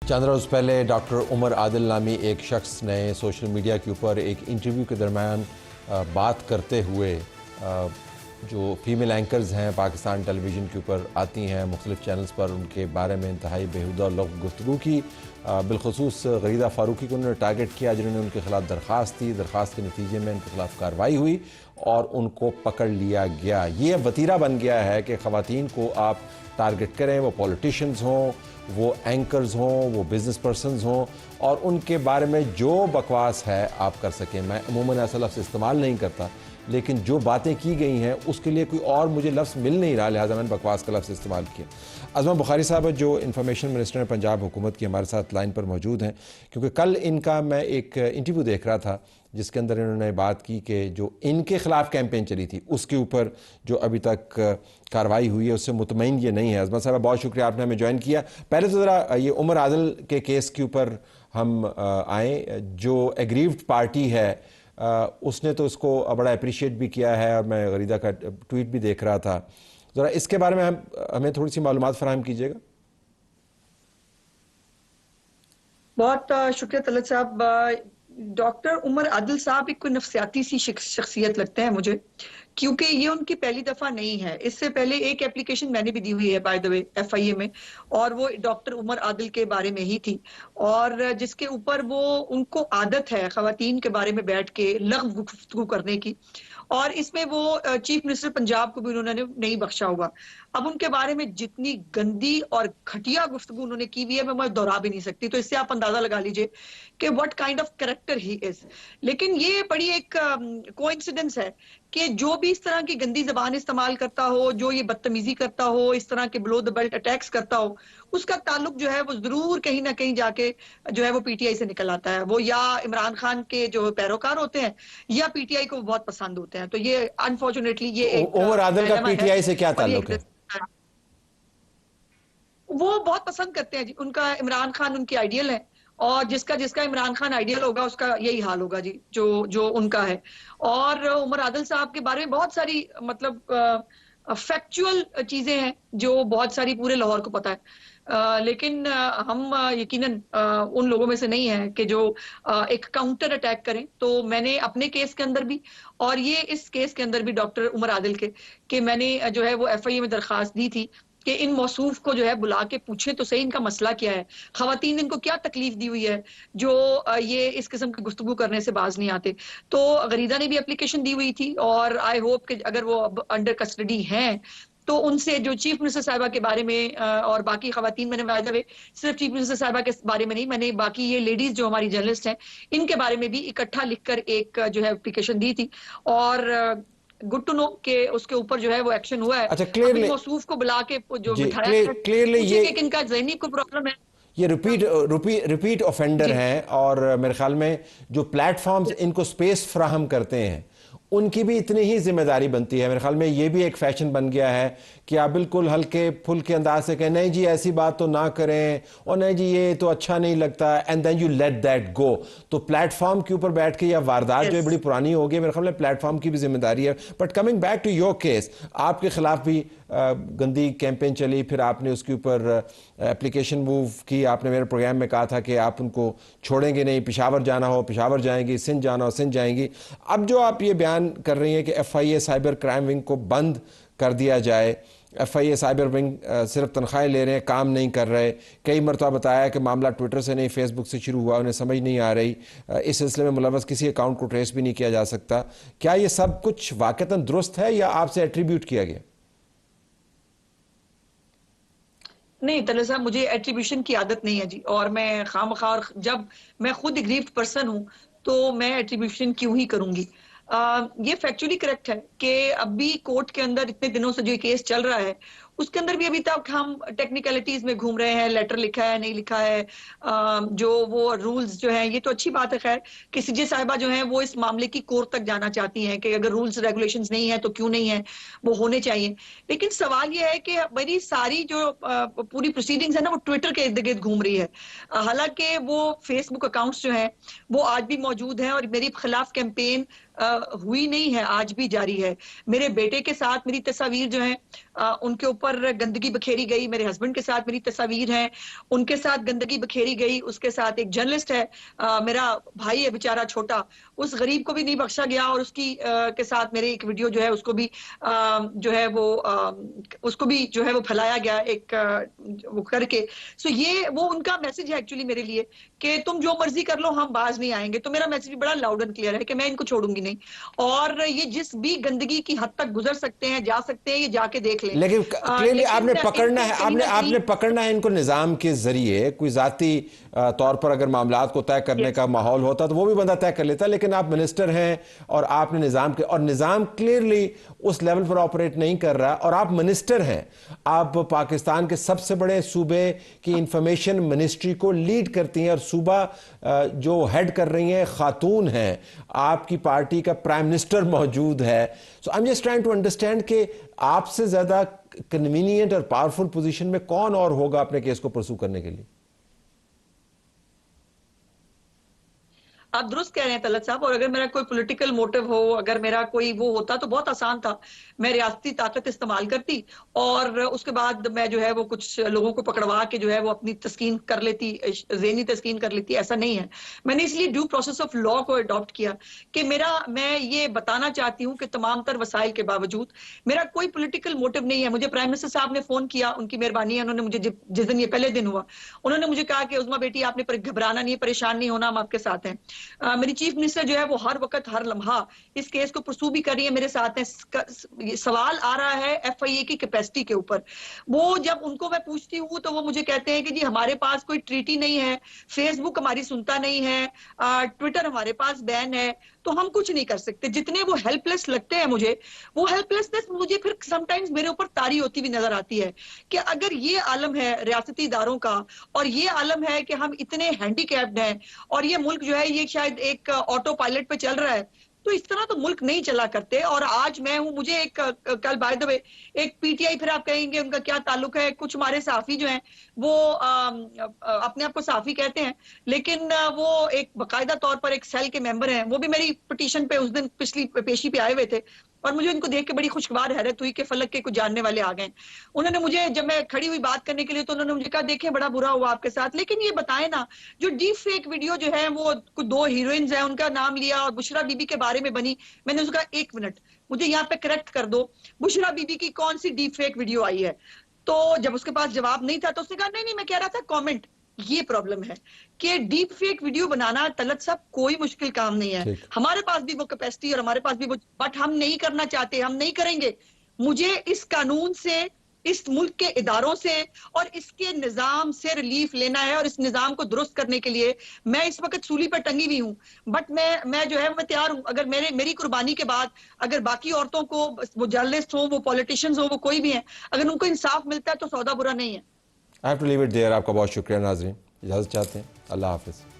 चंद रोज़ पहले डॉक्टर उमर आदिल नामी एक शख्स ने सोशल मीडिया के ऊपर एक इंटरव्यू के दरमियान बात करते हुए जो फीमेल एंकर्स हैं पाकिस्तान टेलीविज़न के ऊपर आती हैं मुख्तलिफ़ चैनल्स पर, उनके बारे में इंतहाई बेहुदा लोग गुफ्तगू की। बिलखसूस गरीदा फ़ारूकी को उन्होंने टारगेट किया, जिन्होंने उनके ख़िलाफ़ दरख्वास्त दी। दरख्वास्त के नतीजे में उनके ख़िलाफ़ कार्रवाई हुई और उनको पकड़ लिया गया। ये वतीरा बन गया है कि ख़वातीन को आप टारगेट करें, वो पॉलिटिशियंस हों, वो एंकर्स हों, वो बिज़नेस पर्सनस हों, और उनके बारे में जो बकवास है आप कर सकें। मैं अमूमन ऐसा लफ्ज़ इस्तेमाल नहीं करता, लेकिन जो बातें की गई हैं उसके लिए कोई और मुझे लफ्ज़ मिल नहीं रहा, लिहाजा मैंने बकवास का लफ्ज़ इस्तेमाल किया। अज़मा बुखारी साहब जो इंफॉर्मेशन मिनिस्टर हैं पंजाब हुकूमत की, हमारे साथ लाइन पर मौजूद हैं, क्योंकि कल इनका मैं एक इंटरव्यू देख रहा था जिसके अंदर इन्होंने बात की कि जो इनके ख़िलाफ़ कैंपेन चली थी उसके ऊपर जो अभी तक कार्रवाई हुई है उससे मुतमईन ये नहीं है। अज़मा साहब बहुत शुक्रिया, आपने हमें ज्वाइन किया। पहले तो ज़रा ये उमर आदिल के केस के ऊपर हम आएँ। जो एग्रीव्ड पार्टी है उसने तो इसको बड़ा अप्रिशिएट भी किया है और मैं गरीदा का ट्वीट भी देख रहा था। ज़रा इसके बारे में हमें थोड़ी सी मालूमात फराहम कीजिएगा। बहुत शुक्रिया तलत साहब। डॉक्टर उमर आदिल साहब एक कोई नफसियाती सी शख्सियत लगते हैं मुझे, क्योंकि ये उनकी पहली दफा नहीं है। इससे पहले एक एप्लीकेशन मैंने भी दी हुई है बाय द वे एफआईए में, और वो डॉक्टर उमर आदिल के बारे में ही थी, और जिसके ऊपर वो उनको आदत है खवातीन के बारे में बैठ के लग़्व गुफ्तगू करने की, और इसमें वो चीफ मिनिस्टर पंजाब को भी उन्होंने नहीं बख्शा होगा। अब उनके बारे में जितनी गंदी और घटिया गुफ्तगू उन्होंने की हुई है मैं दोहरा भी नहीं सकती, तो इससे आप अंदाजा लगा लीजिए कि what kind of character he is. लेकिन ये बड़ी एक कोइंसिडेंस है कि जो भी इस तरह की गंदी जबान इस्तेमाल करता हो, जो ये बदतमीजी करता हो, इस तरह के बिलो द बेल्ट अटैक्स करता हो, उसका ताल्लुक जो है वो जरूर कहीं ना कहीं जाके जो है वो पीटीआई से निकल आता है। वो या इमरान खान के जो पैरोकार होते हैं या पीटीआई को बहुत पसंद होते हैं। तो ये अनफॉर्चुनेटली ये एक उमर आदिल का पीटीआई से क्या और ये ताल्लुक है? वो बहुत पसंद करते हैं जी, उनका इमरान खान उनकी आइडियल है, और जिसका जिसका इमरान खान आइडियल होगा उसका यही हाल होगा जी, जो जो उनका है। और उमर आदिल साहब के बारे में बहुत सारी मतलब फैक्चुअल चीजें हैं जो बहुत सारी पूरे लाहौर को पता है। लेकिन हम यकीनन उन लोगों में से नहीं है कि जो एक काउंटर अटैक करें। तो मैंने अपने केस के अंदर भी और ये इस केस के अंदर भी डॉक्टर उमर आदिल के कि मैंने जो है वो एफआईए में दरखास्त दी थी कि इन मौसूफ को जो है बुला के पूछे तो सही इनका मसला क्या है, खवातीन इनको क्या तकलीफ दी हुई है जो ये इस किस्म की गुफ्तगू करने से बाज नहीं आते। तो गरीदा ने भी एप्लीकेशन दी हुई थी, और आई होप कि अगर वो अब अंडर कस्टडी हैं तो उनसे जो चीफ मिनिस्टर साहिबा के बारे में और बाकी खवातीन, मैंने बाय द वे सिर्फ चीफ मिनिस्टर साहिबा के बारे में नहीं, मैंने बाकी ये लेडीज जो हमारी जर्नलिस्ट हैं इनके बारे में भी इकट्ठा लिखकर एक जो है एप्लीकेशन दी थी। और गुड टू नो कि उसके ऊपर जो है वो एक्शन हुआ है। अच्छा, अब इन क्लियरली मौसूफ को बुला के जो जी, बिठाया है, क्लियरली पूछे ये कि इनका ज़हनी कोई प्रॉब्लम है। ये रिपीट ऑफेंडर जी हैं, और मेरे ख्याल में जो प्लेटफॉर्म्स इनको स्पेस फ्राहम करते हैं उनकी भी इतनी ही जिम्मेदारी बनती है। मेरे ख्याल में ये भी एक फैशन बन गया है कि आप बिल्कुल हल्के फुल्के अंदाज से कहें नहीं जी ऐसी बात तो ना करें, और नहीं जी ये तो अच्छा नहीं लगता, and then you let that go. तो प्लेटफॉर्म के ऊपर बैठ के यह वारदात जो है बड़ी पुरानी हो गई। मेरे ख्याल में प्लेटफॉर्म की भी जिम्मेदारी है। But coming back to your case, आपके खिलाफ भी गंदी कैंपेन चली, फिर आपने उसके ऊपर एप्लीकेशन मूव की। आपने मेरे प्रोग्राम में कहा था कि आप उनको छोड़ेंगे नहीं, पेशावर जाना हो पेशावर जाएंगी, सिंध जाना हो सिंध जाएंगी। अब जो आप ये बयान कर रही हैं कि एफआईए साइबर क्राइम विंग को बंद कर दिया जाए, एफआईए साइबर विंग सिर्फ तनख्वाहें ले रहे हैं, काम नहीं कर रहे। कई मरतबा बताया कि मामला ट्विटर से नहीं फेसबुक से शुरू हुआ, उन्हें समझ नहीं आ रही, इस सिलसिले में मुलव्वस किसी अकाउंट को ट्रेस भी नहीं किया जा सकता। क्या ये सब कुछ वाकईतन दुरुस्त है या आपसे एट्रीब्यूट किया गया? नहीं तले साहब, मुझे एट्रीब्यूशन की आदत नहीं है जी, और मैं खामखा, और जब मैं खुद एग्रीव्ड पर्सन हूं तो मैं एट्रीब्यूशन क्यों ही करूंगी। ये फैक्चुअली करेक्ट है कि अभी कोर्ट के अंदर इतने दिनों से जो केस चल रहा है उसके अंदर भी अभी तक हम टेक्निकलिटीज में घूम रहे हैं, लेटर लिखा है नहीं लिखा है, जो वो रूल्स जो हैं, ये तो अच्छी बात है खैर कि सीजे साहिबा जो हैं वो इस मामले की कोर तक जाना चाहती हैं कि अगर रूल्स रेगुलेशंस नहीं है तो क्यों नहीं है, वो होने चाहिए। लेकिन सवाल ये है कि मेरी सारी जो पूरी प्रोसीडिंग्स है ना वो ट्विटर के इर्द गिर्द घूम रही है। हालांकि वो फेसबुक अकाउंट्स जो हैं वो आज भी मौजूद हैं और मेरे खिलाफ कैंपेन हुई नहीं है, आज भी जारी है। मेरे बेटे के साथ मेरी तस्वीर जो है उनके ऊपर गंदगी बखेरी गई, मेरे हस्बैंड के साथ मेरी तस्वीर है, उनके साथ गंदगी बखेरी गई, उसके साथ एक जर्नलिस्ट है, मेरा भाई है बेचारा छोटा, उस गरीब को भी नहीं बख्शा गया, और उसकी के साथ मेरे एक वीडियो जो है उसको भी जो है वो उसको भी जो है वो फैलाया गया एक वो करके। सो ये वो उनका मैसेज है एक्चुअली मेरे लिए कि तुम जो मर्जी कर लो, हम बाज नहीं आएंगे। तो मेरा मैसेज भी बड़ा लाउड एंड क्लियर है कि मैं इनको छोड़ूंगी नहीं, और ये जिस भी गंदगी की हद तक गुजर सकते हैं, जा सकते हैं, ये जाके देख लें। लेकिन क्लियरली आपने पकड़ना है, कहीं ना आपने पकड़ना है इनको निजाम के जरिए। कोई जाती तौर पर अगर मामलात को तय करने का माहौल होता तो वो भी बंदा तय कर लेता, लेकिन आप मिनिस्टर हैं और आपने निजाम के, और निजाम क्लियरली उस लेवल पर ऑपरेट नहीं कर रहा, और आप मिनिस्टर हैं, आप पाकिस्तान के सबसे बड़े सूबे की इंफॉर्मेशन मिनिस्ट्री को लीड करती हैं, और सूबा जो हेड कर रही हैं खातून हैं, आपकी पार्टी का प्राइम मिनिस्टर मौजूद है। So I am just trying to understand कि आपसे ज्यादा कन्वीनियंट और पावरफुल पोजीशन में कौन और होगा अपने केस को परसू करने के लिए। आप दुरुस्त कह रहे हैं तलत साहब, और अगर मेरा कोई पॉलिटिकल मोटिव हो, अगर मेरा कोई वो होता तो बहुत आसान था, मैं रियासती ताकत इस्तेमाल करती और उसके बाद मैं जो है वो कुछ लोगों को पकड़वा के जो है वो अपनी तस्कीन कर लेती, ज़हनी तस्कीन कर लेती। ऐसा नहीं है, मैंने इसलिए ड्यू प्रोसेस ऑफ लॉ को अडॉप्ट किया कि मैं ये बताना चाहती हूँ कि तमाम तर वसाइल के बावजूद मेरा कोई पॉलिटिकल मोटिव नहीं है। मुझे प्राइम मिनिस्टर साहब ने फोन किया, उनकी मेहरबानी है, उन्होंने मुझे जिस दिन ये पहले दिन हुआ, उन्होंने मुझे कहा कि उज़्मा बेटी आपने घबराना नहीं है, परेशान नहीं होना, हम आपके साथ हैं। मेरी चीफ मिनिस्टर जो है वो हर वक्त हर लम्हा इस केस को परसू भी कर रही है, मेरे साथ है। सवाल आ रहा है FIA की कैपेसिटी के ऊपर। वो जब उनको मैं पूछती हूँ तो वो मुझे कहते हैं कि जी हमारे पास कोई ट्रीटी नहीं है, फेसबुक हमारी सुनता नहीं है, ट्विटर हमारे पास बैन है, तो हम कुछ नहीं कर सकते। जितने वो हेल्पलेस लगते हैं मुझे, वो हेल्पलेसनेस मुझे फिर समटाइम्स मेरे ऊपर तारी होती भी नजर आती है कि अगर ये आलम है रियासती इदारों का, और ये आलम है कि हम इतने हैंडीकैप्ड हैं, और ये मुल्क जो है ये शायद एक ऑटो पायलट पे चल रहा है, तो इस तरह तो मुल्क नहीं चला करते। और आज मैं हूं, मुझे एक कल बाय द वे एक PTI, फिर आप कहेंगे उनका क्या ताल्लुक है, कुछ हमारे साफी जो हैं वो अपने आप को साफी कहते हैं, लेकिन वो एक बाकायदा तौर पर एक सेल के मेंबर हैं। वो भी मेरी पिटीशन पे उस दिन पिछली पेशी पे आए हुए थे, और मुझे उनको देख के बड़ी खुशगवार हैरत हुई कि फलक के कुछ जानने वाले आ गए। उन्होंने मुझे, जब मैं खड़ी हुई बात करने के लिए, तो उन्होंने मुझे कहा देखें बड़ा बुरा हुआ आपके साथ, लेकिन ये बताएं ना, जो डीप फेक वीडियो जो है वो कुछ 2 हीरोइंस हैं, उनका नाम लिया और बुशरा बीबी के बारे में बनी। मैंने उसका 1 मिनट मुझे यहाँ पे करेक्ट कर दो, बुशरा बीबी की कौन सी डीप फेक वीडियो आई है? तो जब उसके पास जवाब नहीं था तो उसने कहा नहीं नहीं, मैं कह रहा था कमेंट। ये प्रॉब्लम है कि डीप फेक वीडियो बनाना तलत साहब कोई मुश्किल काम नहीं है, हमारे पास भी वो कैपेसिटी और हमारे पास भी वो, बट हम नहीं करना चाहते, हम नहीं करेंगे। मुझे इस कानून से, इस मुल्क के इदारों से और इसके निजाम से रिलीफ लेना है, और इस निजाम को दुरुस्त करने के लिए मैं इस वक्त सूली पर टंगी हुई हूं, बट मैं जो है मैं तैयार हूं। अगर मेरी कुर्बानी के बाद अगर बाकी औरतों को, वो जर्नलिस्ट हो, वो पॉलिटिशियंस हो, वो कोई भी है, अगर उनको इंसाफ मिलता है तो सौदा बुरा नहीं है। I have to leave it there. आपका बहुत शुक्रिया नाज़रीन, इजाज़त चाहते हैं, अल्लाह हाफिज़।